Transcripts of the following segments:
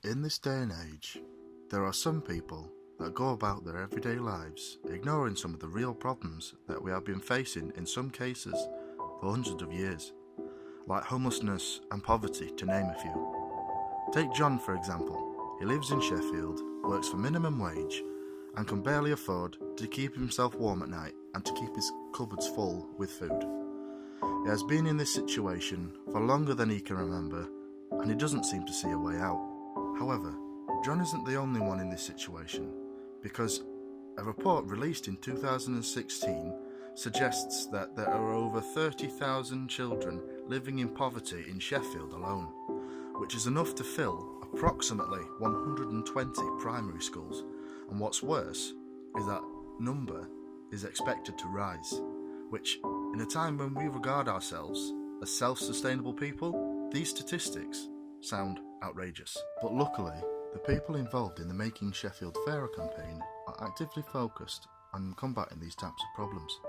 In this day and age, there are some people that go about their everyday lives ignoring some of the real problems that we have been facing in some cases for hundreds of years, like homelessness and poverty, to name a few. Take John for example. He lives in Sheffield, works for minimum wage, and can barely afford to keep himself warm at night and to keep his cupboards full with food. He has been in this situation for longer than he can remember, and he doesn't seem to see a way out. However, John isn't the only one in this situation, because a report released in 2016 suggests that there are over 30,000 children living in poverty in Sheffield alone, which is enough to fill approximately 120 primary schools, and what's worse is that number is expected to rise, which, in a time when we regard ourselves as self-sustainable people, these statistics sound outrageous. But luckily, the people involved in the Making Sheffield Fairer campaign are actively focused on combating these types of problems.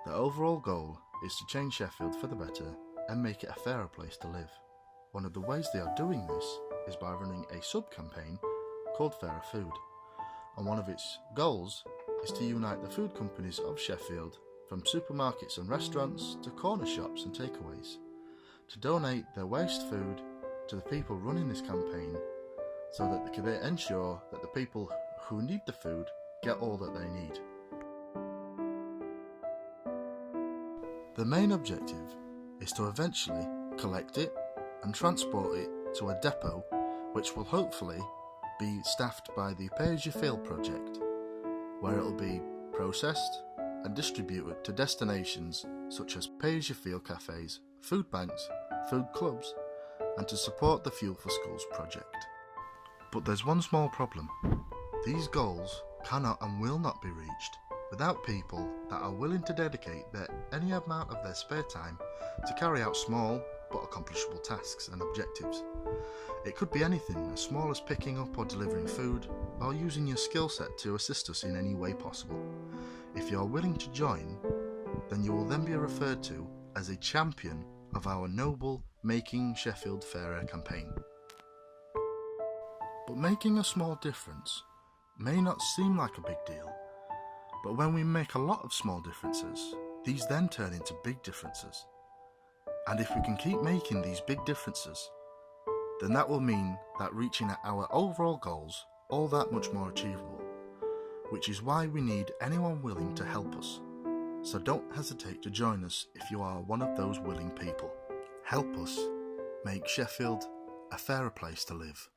Their overall goal is to change Sheffield for the better and make it a fairer place to live. One of the ways they are doing this is by running a sub-campaign called Fairer Food, and one of its goals is to unite the food companies of Sheffield, from supermarkets and restaurants to corner shops and takeaways, to donate their waste food to the people running this campaign so that they can ensure that the people who need the food get all that they need. The main objective is to eventually collect it and transport it to a depot which will hopefully be staffed by the Pay As You Feel project, where it will be processed and distributed to destinations such as Pay As You Feel cafes, food banks, food clubs, and to support the Fuel for Schools project. But there's one small problem. These goals cannot and will not be reached without people that are willing to dedicate any amount of their spare time to carry out small but accomplishable tasks and objectives. It could be anything as small as picking up or delivering food, or using your skill set to assist us in any way possible. If you are willing to join, then you will then be referred to as a champion of our noble Making Sheffield Fairer campaign. But making a small difference may not seem like a big deal, but when we make a lot of small differences, these then turn into big differences. And if we can keep making these big differences, then that will mean that reaching our overall goals all that much more achievable, which is why we need anyone willing to help us. So don't hesitate to join us if you are one of those willing people. Help us make Sheffield a fairer place to live.